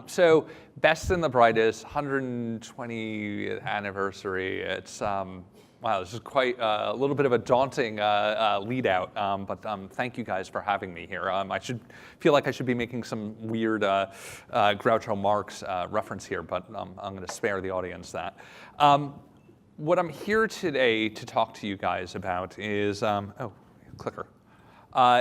So best and the brightest, 120th anniversary. It's wow, this is quite a little bit of a daunting lead out, but thank you guys for having me here. I should feel like I should be making some weird Groucho Marx reference here, but I'm going to spare the audience that. What I'm here today to talk to you guys about is, clicker.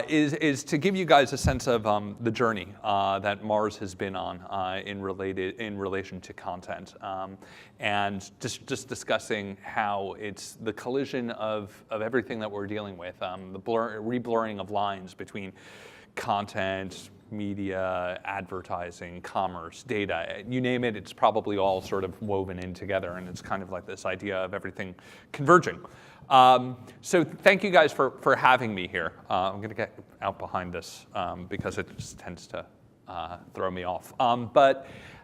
Is to give you guys a sense of the journey that Mars has been on in relation to content, and just discussing how it's the collision of everything that we're dealing with, the reblurring of lines between content, media, advertising, commerce, data, you name it, it's probably all sort of woven in together, and it's kind of like this idea of everything converging. So thank you guys for having me here. I'm going to get out behind this because it just tends to throw me off.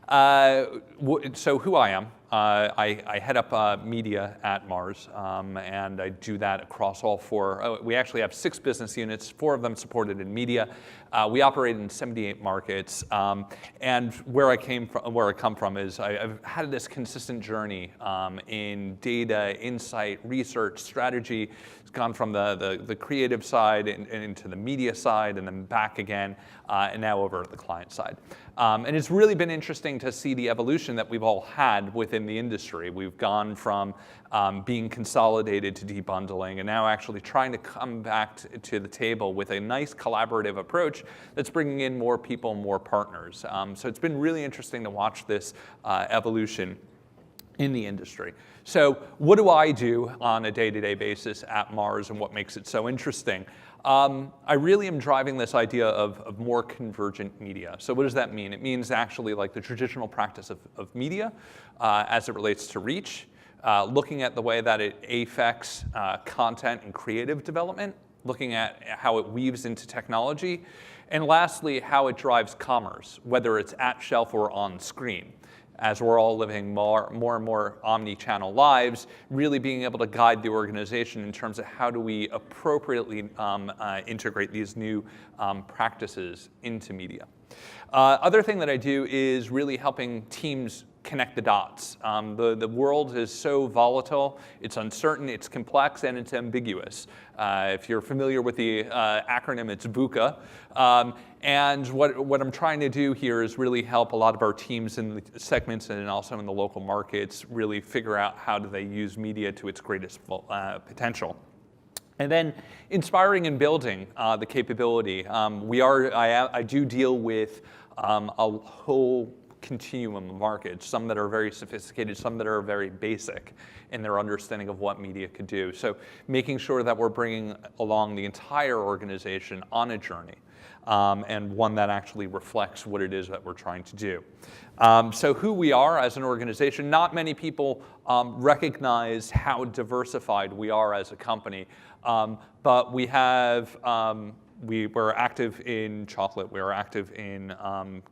So who I am, I head up media at Mars, and I do that across all four. We actually have 6 business units, 4 of them supported in media. We operate in 78 markets, and where I come from is I've had this consistent journey in data, insight, research, strategy. It's gone from the creative side and into the media side, and then back again, and now over at the client side. And it's really been interesting to see the evolution that we've all had within the industry. We've gone from being consolidated to debundling, and now actually trying to come back to the table with a nice collaborative approach that's bringing in more people, more partners. So it's been really interesting to watch this evolution in the industry. So what do I do on a day-to-day basis at Mars, and what makes it so interesting? I really am driving this idea of more convergent media. So what does that mean? It means actually like the traditional practice of media as it relates to reach, looking at the way that it affects content and creative development, looking at how it weaves into technology, and lastly, how it drives commerce, whether it's at shelf or on screen. As we're all living more and more omni-channel lives, really being able to guide the organization in terms of how do we appropriately integrate these new practices into media. Other thing that I do is really helping teams connect the dots. The world is so volatile, it's uncertain, it's complex, and it's ambiguous. If you're familiar with the acronym, it's VUCA. And what I'm trying to do here is really help a lot of our teams in the segments and also in the local markets really figure out how do they use media to its greatest potential. And then inspiring and building the capability. I do deal with a whole continuum of markets, some that are very sophisticated, some that are very basic in their understanding of what media could do. So making sure that we're bringing along the entire organization on a journey, and one that actually reflects what it is that we're trying to do. So who we are as an organization, not many people recognize how diversified we are as a company, but we have we're active in chocolate, we are active in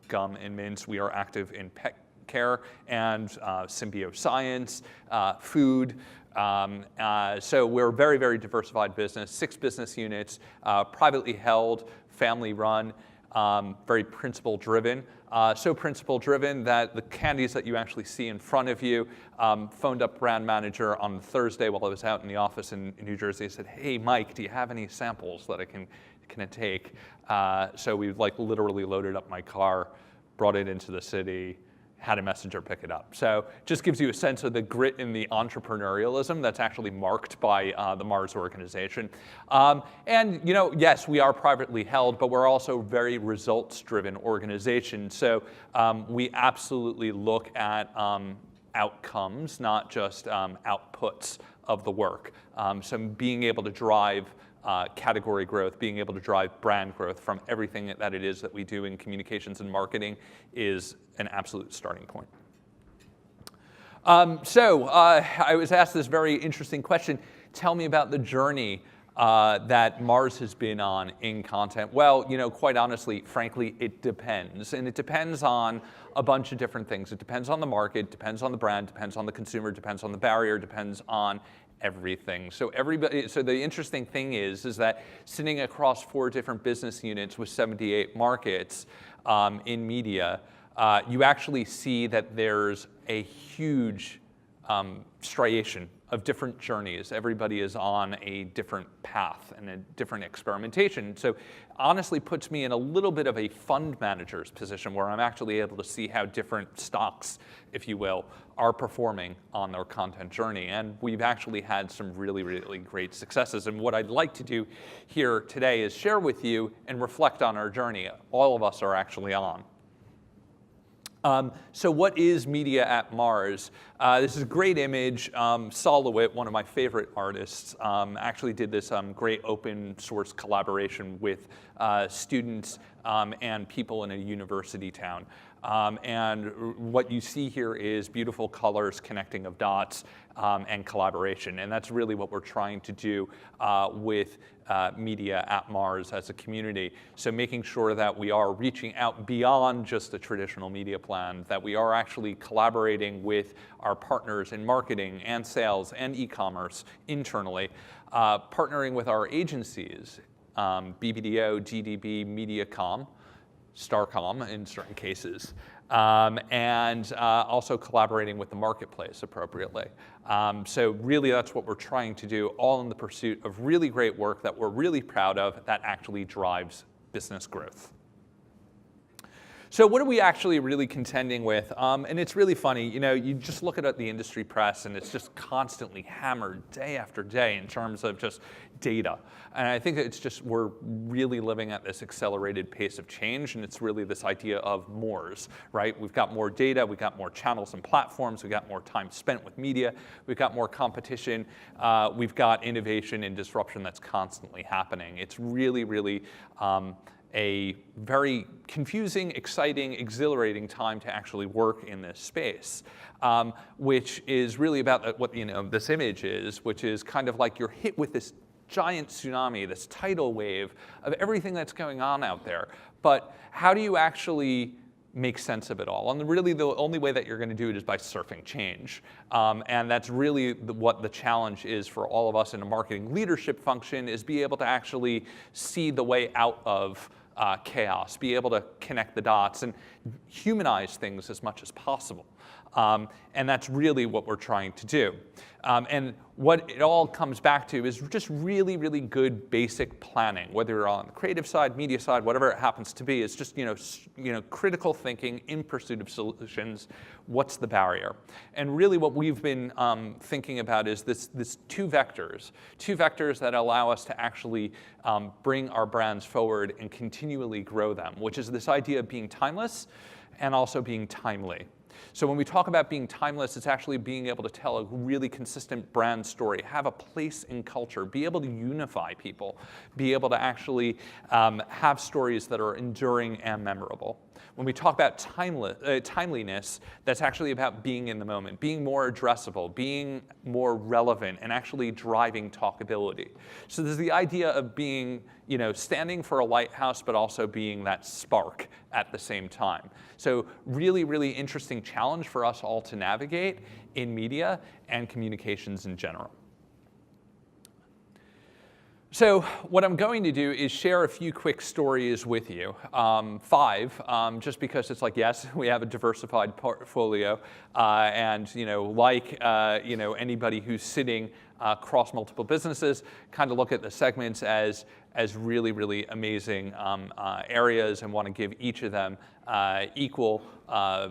gum and mints, we are active in pet care and symbioscience, food. So we're a very, very diversified business, 6 business units, privately held, family run, very principle driven. So principle driven that the candies that you actually see in front of you, phoned up brand manager on Thursday while I was out in the office in New Jersey. I said, hey, Mike, do you have any samples that I can take? So we literally loaded up my car, brought it into the city, had a messenger pick it up. So just gives you a sense of the grit and the entrepreneurialism that's actually marked by the Mars organization. And yes, we are privately held, but we're also a very results-driven organization. So we absolutely look at outcomes, not just outputs of the work. So being able to drive category growth, being able to drive brand growth from everything that it is that we do in communications and marketing is an absolute starting point. I was asked this very interesting question. Tell me about the journey that Mars has been on in content. Well, quite honestly, frankly, it depends. And it depends on a bunch of different things. It depends on the market, depends on the brand, depends on the consumer, depends on the barrier, depends on everything. So the interesting thing is that sitting across 4 different business units with 78 markets in media, you actually see that there's a huge striation of different journeys. Everybody is on a different path and a different experimentation. So honestly puts me in a little bit of a fund manager's position where I'm actually able to see how different stocks, if you will, are performing on their content journey. And we've actually had some really, really great successes. And what I'd like to do here today is share with you and reflect on our journey all of us are actually on. So what is media at Mars? This is a great image. Saul LeWitt, one of my favorite artists, actually did this great open source collaboration with students and people in a university town. And what you see here is beautiful colors, connecting of dots, and collaboration. And that's really what we're trying to do with media at Mars as a community. So making sure that we are reaching out beyond just a traditional media plan, that we are actually collaborating with our partners in marketing and sales and e-commerce internally, partnering with our agencies, BBDO, GDB, MediaCom, Starcom in certain cases, and also collaborating with the marketplace appropriately. So really that's what we're trying to do, all in the pursuit of really great work that we're really proud of that actually drives business growth. So what are we actually really contending with? And it's really funny, you know, you just look at the industry press and it's just constantly hammered day after day in terms of just data. And I think it's just, we're really living at this accelerated pace of change, and it's really this idea of mores, right? We've got more data, we've got more channels and platforms, we've got more time spent with media, we've got more competition, we've got innovation and disruption that's constantly happening. It's really, really a very confusing, exciting, exhilarating time to actually work in this space, which is really about what this image is, which is kind of like you're hit with this giant tsunami, this tidal wave of everything that's going on out there. But how do you actually make sense of it all? And really the only way that you're going to do it is by surfing change. And that's really what the challenge is for all of us in a marketing leadership function, is be able to actually see the way out of chaos, be able to connect the dots and humanize things as much as possible. And that's really what we're trying to do. And what it all comes back to is just really, really good basic planning, whether you're on the creative side, media side, whatever it happens to be. It's just critical thinking in pursuit of solutions. What's the barrier? And really what we've been thinking about is this two vectors that allow us to actually bring our brands forward and continually grow them, which is this idea of being timeless and also being timely. So when we talk about being timeless, it's actually being able to tell a really consistent brand story, have a place in culture, be able to unify people, be able to actually have stories that are enduring and memorable. When we talk about timeliness, that's actually about being in the moment, being more addressable, being more relevant, and actually driving talkability. So there's the idea of being, standing for a lighthouse, but also being that spark at the same time. So really, really interesting challenge for us all to navigate in media and communications in general. So what I'm going to do is share a few quick stories with you, five, just because it's like, yes, we have a diversified portfolio, and anybody who's sitting across multiple businesses, kind of look at the segments as really, really amazing areas, and want to give each of them equal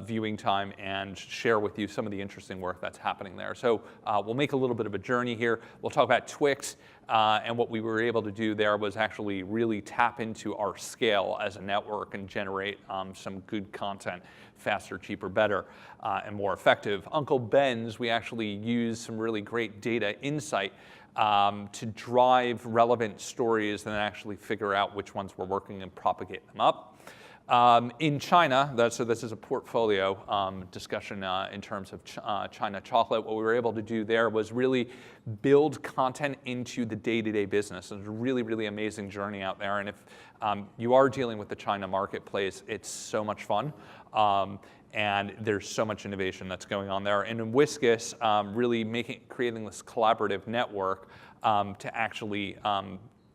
viewing time and share with you some of the interesting work that's happening there. So we'll make a little bit of a journey here. We'll talk about Twix, and what we were able to do there was actually really tap into our scale as a network and generate some good content faster, cheaper, better, and more effective. Uncle Ben's, we actually used some really great data insight to drive relevant stories and then actually figure out which ones we're working and propagate them up. In China, so this is a portfolio discussion in terms of China chocolate. What we were able to do there was really build content into the day-to-day business. It's a really, really amazing journey out there. And if you are dealing with the China marketplace, it's so much fun. And there's so much innovation that's going on there. And in Whiskas, really creating this collaborative network to actually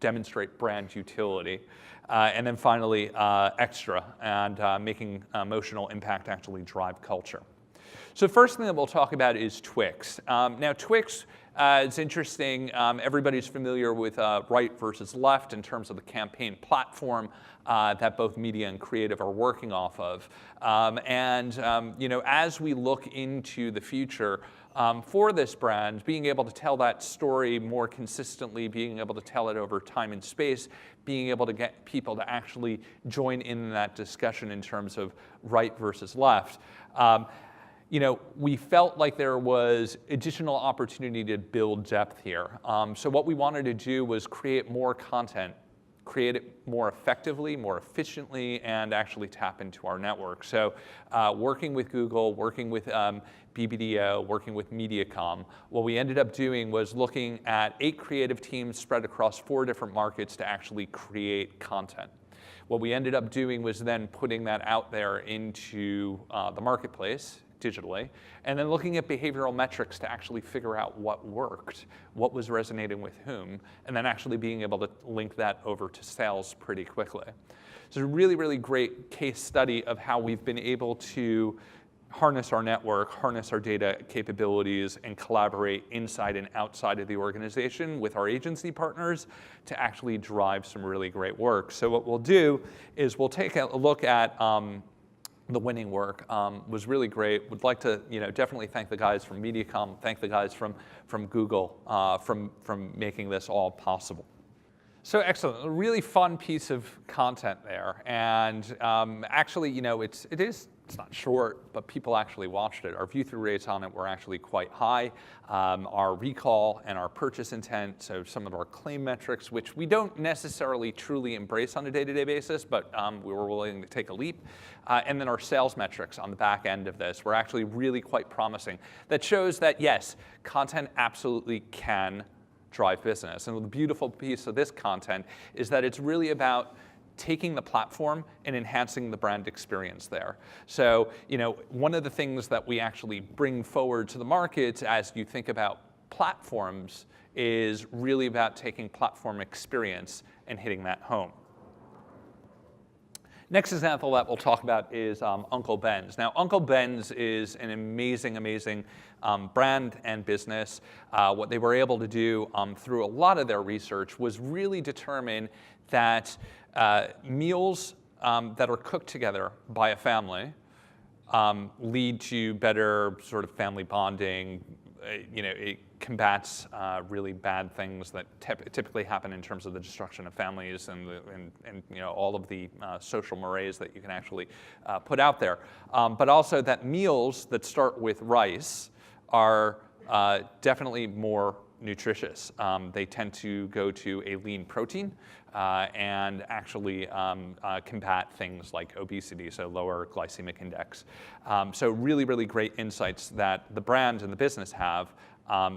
demonstrate brand utility. And then finally, extra, and making emotional impact actually drive culture. So the first thing that we'll talk about is Twix. Now Twix, it's interesting, everybody's familiar with right versus left in terms of the campaign platform that both media and creative are working off of. As we look into the future, for this brand, being able to tell that story more consistently, being able to tell it over time and space, being able to get people to actually join in that discussion in terms of right versus left. We felt like there was additional opportunity to build depth here. So what we wanted to do was create more content, create it more effectively, more efficiently, and actually tap into our network. So working with Google, working with BBDO, working with Mediacom, what we ended up doing was looking at 8 creative teams spread across 4 different markets to actually create content. What we ended up doing was then putting that out there into the marketplace digitally, and then looking at behavioral metrics to actually figure out what worked, what was resonating with whom, and then actually being able to link that over to sales pretty quickly. So it's a really, really great case study of how we've been able to harness our network, harness our data capabilities, and collaborate inside and outside of the organization with our agency partners to actually drive some really great work. So what we'll do is we'll take a look at the winning work. Was really great. Would like to definitely thank the guys from Mediacom, thank the guys from Google from making this all possible. So excellent, a really fun piece of content there, and actually, it's not short, but people actually watched it. Our view-through rates on it were actually quite high. Our recall and our purchase intent, so some of our claim metrics, which we don't necessarily truly embrace on a day-to-day basis, but we were willing to take a leap. And then our sales metrics on the back end of this were actually really quite promising. That shows that, yes, content absolutely can drive business. And the beautiful piece of this content is that it's really about taking the platform and enhancing the brand experience there. So, one of the things that we actually bring forward to the market as you think about platforms is really about taking platform experience and hitting that home. Next example that we'll talk about is Uncle Ben's. Now, Uncle Ben's is an amazing, amazing brand and business. What they were able to do through a lot of their research was really determine that meals that are cooked together by a family lead to better sort of family bonding. It combats really bad things that typically happen in terms of the destruction of families and all of the social mores that you can actually put out there. But also that meals that start with rice are definitely more nutritious. They tend to go to a lean protein and actually combat things like obesity, so lower glycemic index. So really, really great insights that the brand and the business have.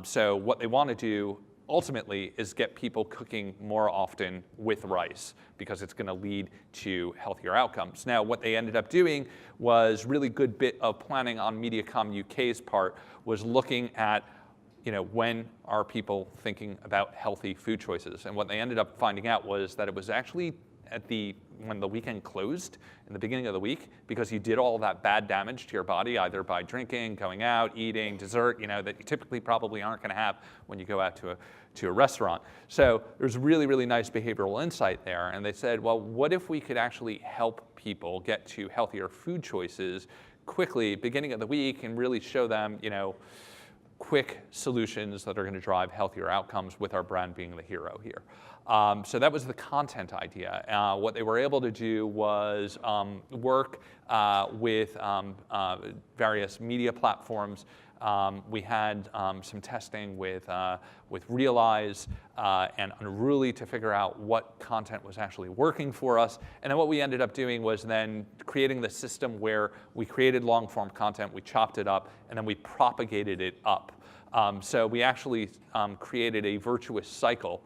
So what they want to do ultimately is get people cooking more often with rice because it's going to lead to healthier outcomes. Now, what they ended up doing was really good bit of planning on Mediacom UK's part was looking at when are people thinking about healthy food choices? And what they ended up finding out was that it was actually when the weekend closed in the beginning of the week, because you did all that bad damage to your body, either by drinking, going out, eating, dessert, that you typically probably aren't going to have when you go out to a restaurant. So there's really, really nice behavioral insight there. And they said, well, what if we could actually help people get to healthier food choices quickly, beginning of the week, and really show them, quick solutions that are going to drive healthier outcomes with our brand being the hero here. So that was the content idea. What they were able to do was work with various media platforms. We had some testing with Realize and Unruly to figure out what content was actually working for us. And then what we ended up doing was then creating the system where we created long-form content, we chopped it up, and then we propagated it up. So we actually created a virtuous cycle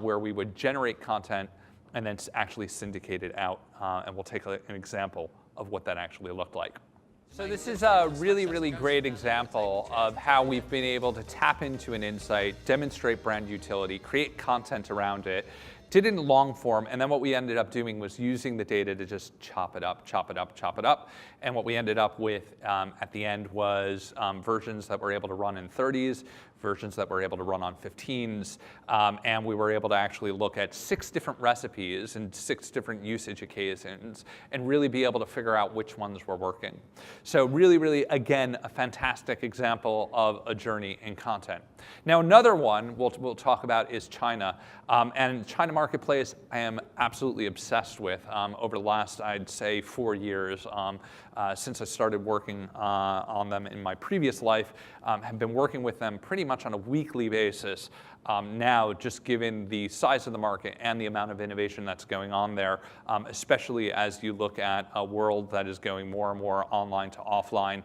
where we would generate content and then actually syndicate it out. And we'll take an example of what that actually looked like. So this is a really, really great example of how we've been able to tap into an insight, demonstrate brand utility, create content around it, did it in long form, and then what we ended up doing was using the data to just chop it up, chop it up, chop it up. And what we ended up with at the end was versions that were able to run in 30s, versions that were able to run on 15s, and we were able to actually look at 6 different recipes and 6 different usage occasions and really be able to figure out which ones were working. So really, really, again, a fantastic example of a journey in content. Now, another one we'll talk about is China. And China marketplace I am absolutely obsessed with over the last, I'd say, 4 years. Since I started working on them in my previous life, have been working with them pretty much on a weekly basis. Now, just given the size of the market and the amount of innovation that's going on there, especially as you look at a world that is going more and more online to offline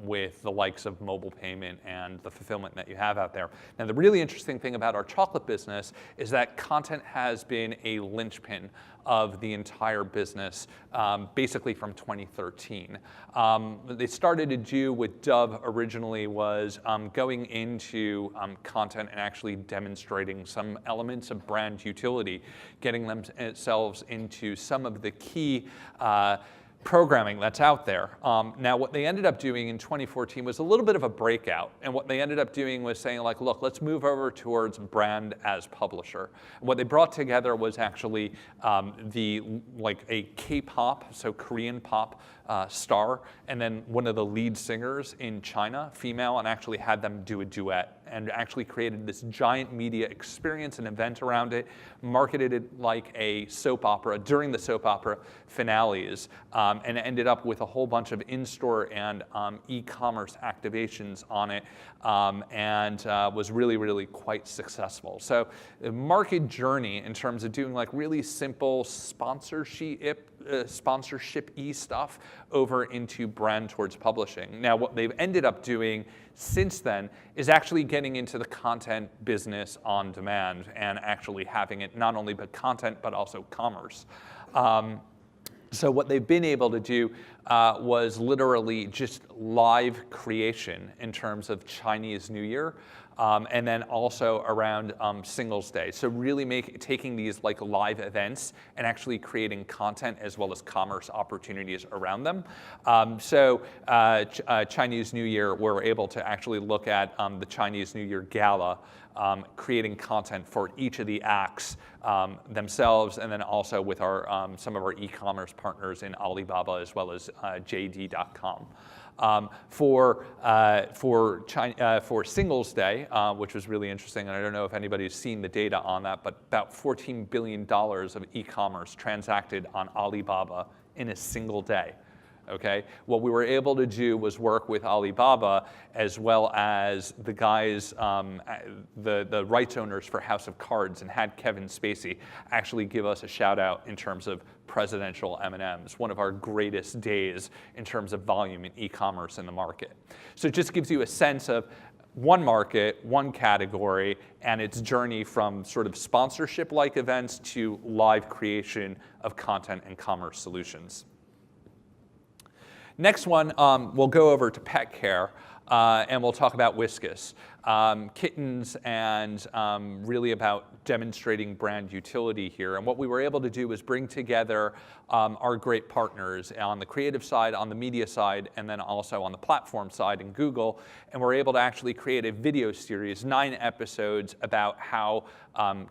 with the likes of mobile payment and the fulfillment that you have out there. Now, the really interesting thing about our chocolate business is that content has been a linchpin of the entire business, basically from 2013. They started to do with Dove originally was going into content and actually demonstrating some elements of brand utility, getting themselves into some of the key programming that's out there. Now, what they ended up doing in 2014 was a little bit of a breakout. And what they ended up doing was saying, like, look, let's move over towards brand as publisher. And what they brought together was actually like a K-pop, so Korean pop star, and then one of the lead singers in China, female, and actually had them do a duet and actually created this giant media experience and event around it, marketed it like a soap opera during the soap opera finales, and ended up with a whole bunch of in-store and e-commerce activations on it, and was really, really quite successful. So the market journey in terms of doing like really simple sponsorship-y stuff over into brand towards publishing. Now, what they've ended up doing since then is actually getting into the content business on demand and actually having it not only but content but also commerce. So what they've been able to do was literally just live creation in terms of Chinese New Year. And then also around Singles Day. So really taking these like live events and actually creating content as well as commerce opportunities around them. Chinese New Year, we're able to actually look at the Chinese New Year Gala, creating content for each of the acts themselves, and then also with our some of our e-commerce partners in Alibaba as well as JD.com. For Singles Day, which was really interesting, and I don't know if anybody's seen the data on that, but about $14 billion of e-commerce transacted on Alibaba in a single day. Okay? What we were able to do was work with Alibaba as well as the guys, the rights owners for House of Cards, and had Kevin Spacey actually give us a shout out in terms of presidential M&Ms, one of our greatest days in terms of volume in e-commerce in the market. So it just gives you a sense of one market, one category, and its journey from sort of sponsorship-like events to live creation of content and commerce solutions. Next one, we'll go over to pet care, and we'll talk about Whiskas. Kittens and really about demonstrating brand utility here. And what we were able to do was bring together our great partners on the creative side, on the media side, and then also on the platform side in Google. And we're able to actually create a video series, 9 episodes, about how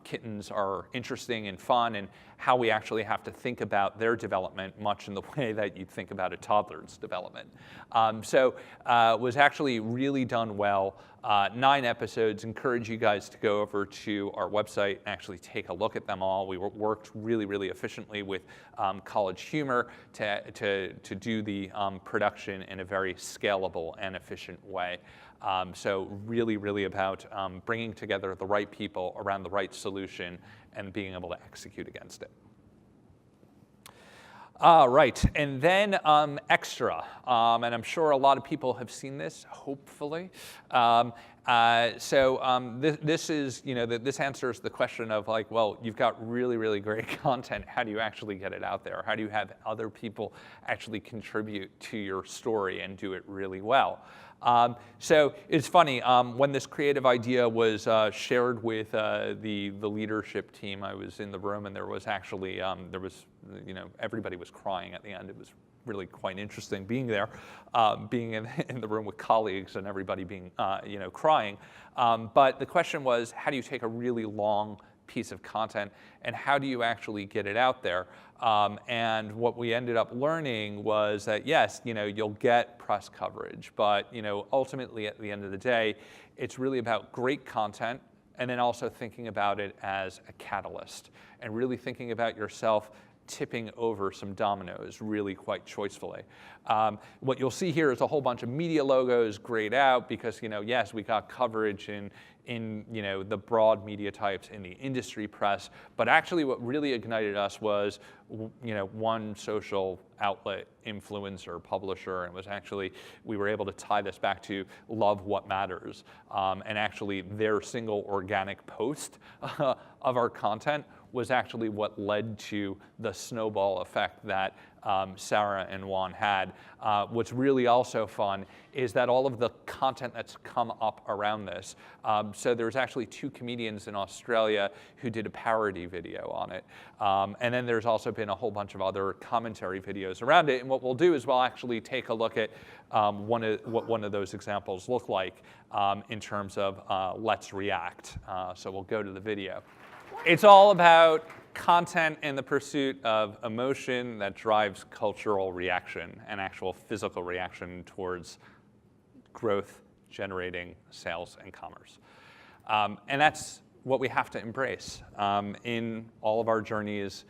kittens are interesting and fun and how we actually have to think about their development much in the way that you'd think about a toddler's development. Was actually really done well. 9 episodes. Encourage you guys to go over to our website and actually take a look at them all. We worked really, really efficiently with College Humor to do the production in a very scalable and efficient way. So really, really about bringing together the right people around the right solution and being able to execute against it. Right, and then Extra, and I'm sure a lot of people have seen this, hopefully. This is, this answers the question of like, well, you've got really, really great content. How do you actually get it out there? How do you have other people actually contribute to your story and do it really well? So it's funny, when this creative idea was shared with the leadership team, I was in the room and there was actually, everybody was crying at the end. It was really quite interesting being there, being in the room with colleagues and everybody being, crying. But the question was, how do you take a really long piece of content and how do you actually get it out there? And what we ended up learning was that yes, you'll get press coverage, but ultimately at the end of the day, it's really about great content and then also thinking about it as a catalyst and really thinking about yourself tipping over some dominoes really quite choicefully. What you'll see here is a whole bunch of media logos grayed out because, yes, we got coverage in the broad media types in the industry press, but actually what really ignited us was, one social outlet, influencer, publisher, and was actually, we were able to tie this back to Love What Matters, and actually their single organic post of our content was actually what led to the snowball effect that Sarah and Juan had. What's really also fun is that all of the content that's come up around this. So there's actually 2 comedians in Australia who did a parody video on it. And then there's also been a whole bunch of other commentary videos around it. And what we'll do is we'll actually take a look at what one of those examples look like in terms of Let's React. So we'll go to the video. It's all about content and the pursuit of emotion that drives cultural reaction and actual physical reaction towards growth, generating sales and commerce. And that's what we have to embrace in all of our journeys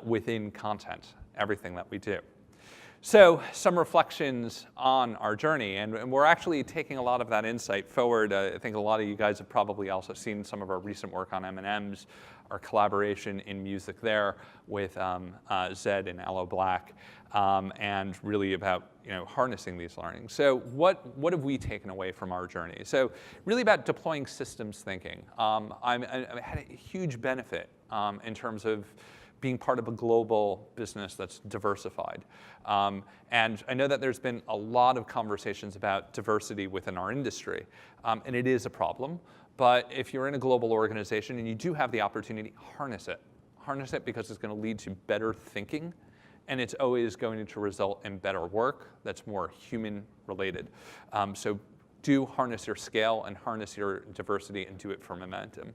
within content, everything that we do. So some reflections on our journey, and we're actually taking a lot of that insight forward. I think a lot of you guys have probably also seen some of our recent work on M&Ms, our collaboration in music there with Zed and Aloe Black, and really about harnessing these learnings. So what have we taken away from our journey? So really about deploying systems thinking. I had a huge benefit in terms of being part of a global business that's diversified. And I know that there's been a lot of conversations about diversity within our industry, and it is a problem. But if you're in a global organization and you do have the opportunity, harness it. Harness it because it's going to lead to better thinking, and it's always going to result in better work that's more human related. So do harness your scale and harness your diversity and do it for momentum.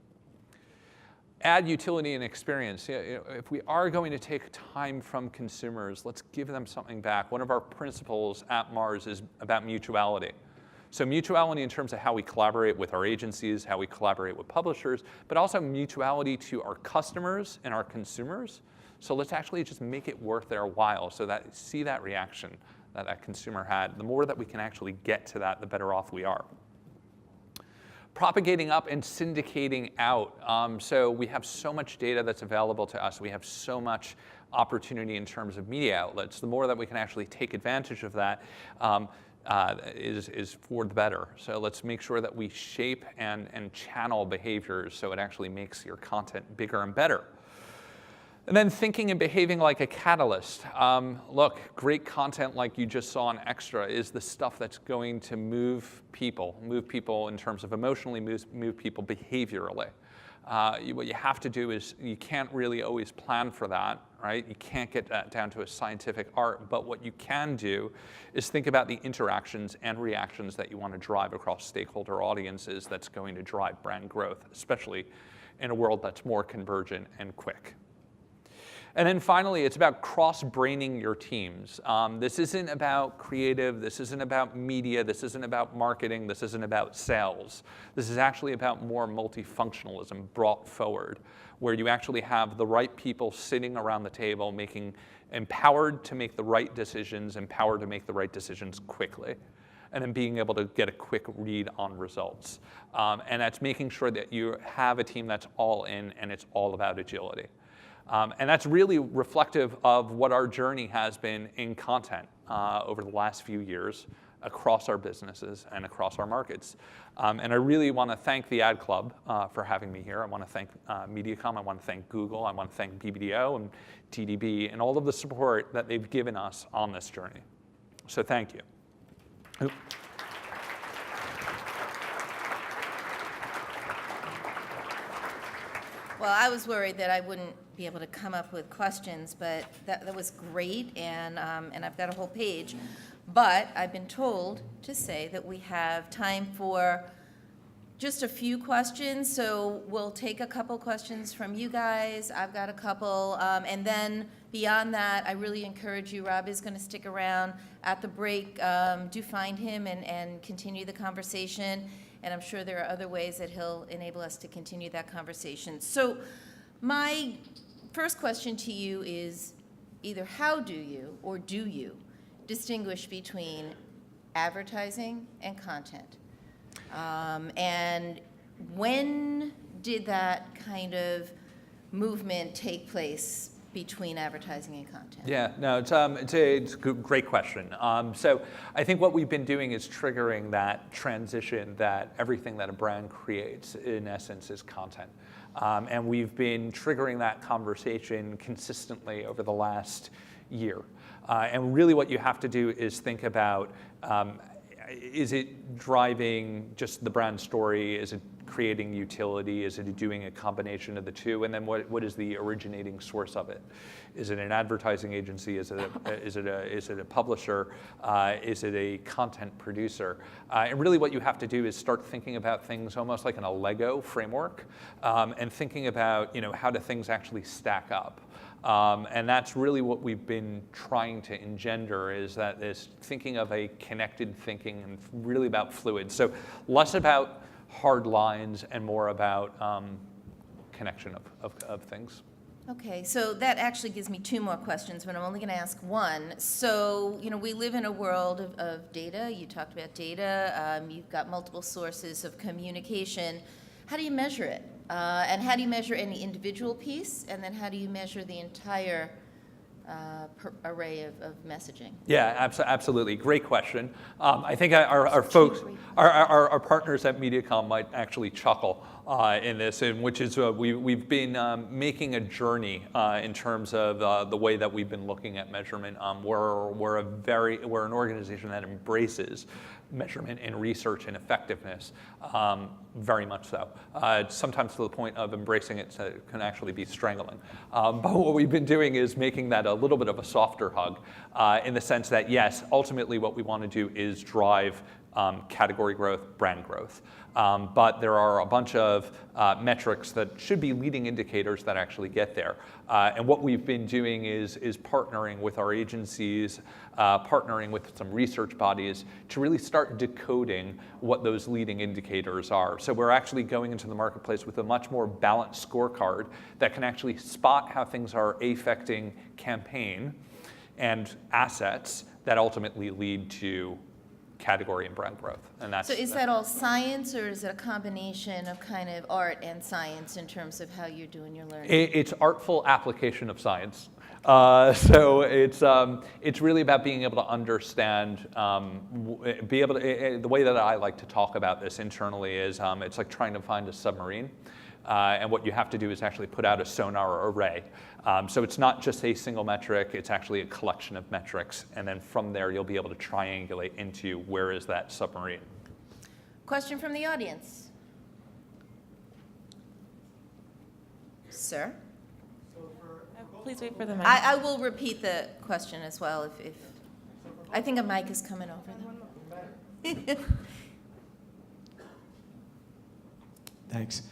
Add utility and experience. If we are going to take time from consumers, let's give them something back. One of our principles at Mars is about mutuality. So mutuality in terms of how we collaborate with our agencies, how we collaborate with publishers, but also mutuality to our customers and our consumers. So let's actually just make it worth their while so that see that reaction that that consumer had. The more that we can actually get to that, the better off we are. Propagating up and syndicating out. So we have so much data that's available to us. We have so much opportunity in terms of media outlets. The more that we can actually take advantage of that is for the better. So let's make sure that we shape and channel behaviors so it actually makes your content bigger and better. And then thinking and behaving like a catalyst. Look, great content like you just saw on Extra is the stuff that's going to move people in terms of emotionally, move people behaviorally. What you have to do is you can't really always plan for that, right? You can't get that down to a scientific art, but what you can do is think about the interactions and reactions that you want to drive across stakeholder audiences that's going to drive brand growth, especially in a world that's more convergent and quick. And then finally, it's about cross-braining your teams. This isn't about creative, this isn't about media, this isn't about marketing, this isn't about sales. This is actually about more multifunctionalism brought forward, where you actually have the right people sitting around the table empowered to make the right decisions, empowered to make the right decisions quickly, and then being able to get a quick read on results. And that's making sure that you have a team that's all in and it's all about agility. And that's really reflective of what our journey has been in content over the last few years. across our businesses and across our markets. And I really want to thank the Ad Club for having me here. I want to thank Mediacom. I want to thank Google. I want to thank BBDO and TDB and all of the support that they've given us on this journey. So thank you. Oop. Well, I was worried that I wouldn't be able to come up with questions, but that was great, and I've got a whole page. But I've been told to say that we have time for just a few questions, so we'll take a couple questions from you guys. I've got a couple, and then beyond that, I really encourage you, Rob is going to stick around at the break. Do find him and continue the conversation. And I'm sure there are other ways that he'll enable us to continue that conversation. So my first question to you is either how do you or do you distinguish between advertising and content? And when did that kind of movement take place between advertising and content? Yeah, no, it's a great question. So I think what we've been doing is triggering that transition that everything that a brand creates, in essence, is content. And we've been triggering that conversation consistently over the last year. And really what you have to do is think about, is it driving just the brand story? Is it creating utility? Is it doing a combination of the two? And then what is the originating source of it? Is it an advertising agency? Is it a publisher? Is it a content producer? And really what you have to do is start thinking about things almost like in a Lego framework, and thinking about, how do things actually stack up? And that's really what we've been trying to engender, is that this thinking of a connected thinking and really about fluid. So less about hard lines and more about connection of things. Okay, so that actually gives me two more questions, but I'm only going to ask one. So, we live in a world of data. You talked about data. You've got multiple sources of communication. How do you measure it? And how do you measure any individual piece? And then how do you measure the entire array of messaging? Yeah, absolutely. Great question. I think our folks, our partners at Mediacom might actually chuckle in this, and which is we've been making a journey in terms of the way that we've been looking at measurement. We're an organization that embraces measurement and research and effectiveness, very much so. Sometimes to the point of embracing it so it can actually be strangling. But what we've been doing is making that a little bit of a softer hug, in the sense that, yes, ultimately what we want to do is drive category growth, brand growth. But there are a bunch of metrics that should be leading indicators that actually get there. And what we've been doing is partnering with our agencies, partnering with some research bodies to really start decoding what those leading indicators are. So we're actually going into the marketplace with a much more balanced scorecard that can actually spot how things are affecting campaign and assets that ultimately lead to category and brand growth. And that's, so is that all science, or is it a combination of kind of art and science in terms of how you're doing your learning? It's artful application of science. So it's really about being able to understand, the way that I like to talk about this internally is it's like trying to find a submarine. And what you have to do is actually put out a sonar array. So it's not just a single metric, it's actually a collection of metrics. And then from there, you'll be able to triangulate into where is that submarine. Question from the audience. Sir? Please wait for the mic. I will repeat the question as well if I think a mic is coming over there. Thanks.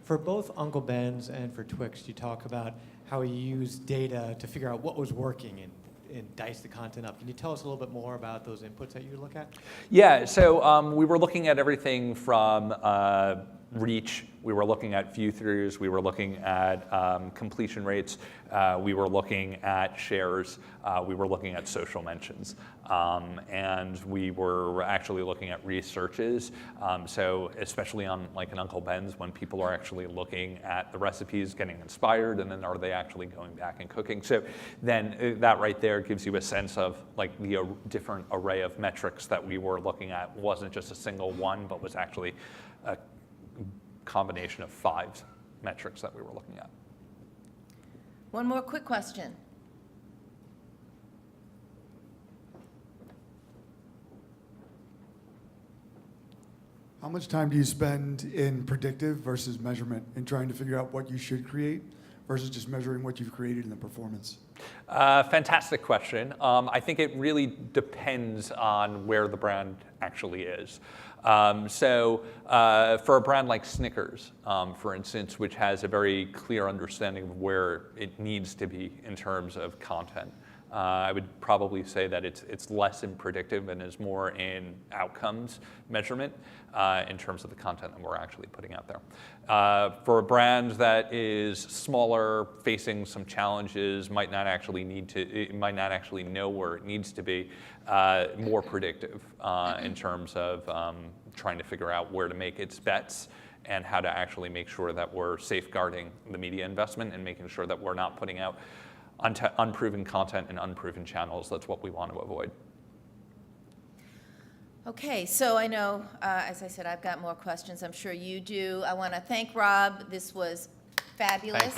For both Uncle Ben's and for Twix, you talk about how you use data to figure out what was working and dice the content up. Can you tell us a little bit more about those inputs that you look at? Yeah, so we were looking at everything from reach, we were looking at view-throughs, we were looking at completion rates, we were looking at shares, we were looking at social mentions, and we were actually looking at researches. So especially on like an Uncle Ben's, when people are actually looking at the recipes, getting inspired, and then are they actually going back and cooking? So then that right there gives you a sense of like the different array of metrics that we were looking at. It wasn't just a single one, but was actually a combination of 5 metrics that we were looking at. One more quick question. How much time do you spend in predictive versus measurement in trying to figure out what you should create versus just measuring what you've created in the performance? Fantastic question. I think it really depends on where the brand actually is. So for a brand like Snickers, for instance, which has a very clear understanding of where it needs to be in terms of content, I would probably say that it's less in predictive and is more in outcomes measurement in terms of the content that we're actually putting out there. For a brand that is smaller, facing some challenges, might not actually know where it needs to be, more predictive in terms of trying to figure out where to make its bets and how to actually make sure that we're safeguarding the media investment and making sure that we're not putting out unproven content and unproven channels. That's what we want to avoid. Okay, so I know, as I said, I've got more questions. I'm sure you do. I want to thank Rob. This was fabulous. Thank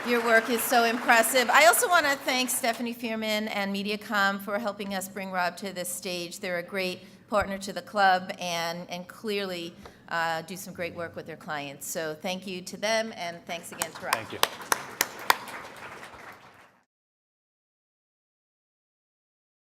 you. Your work is so impressive. I also want to thank Stephanie Fierman and MediaCom for helping us bring Rob to this stage. They're a great partner to the club and clearly do some great work with their clients. So thank you to them, and thanks again to Rob. Thank you.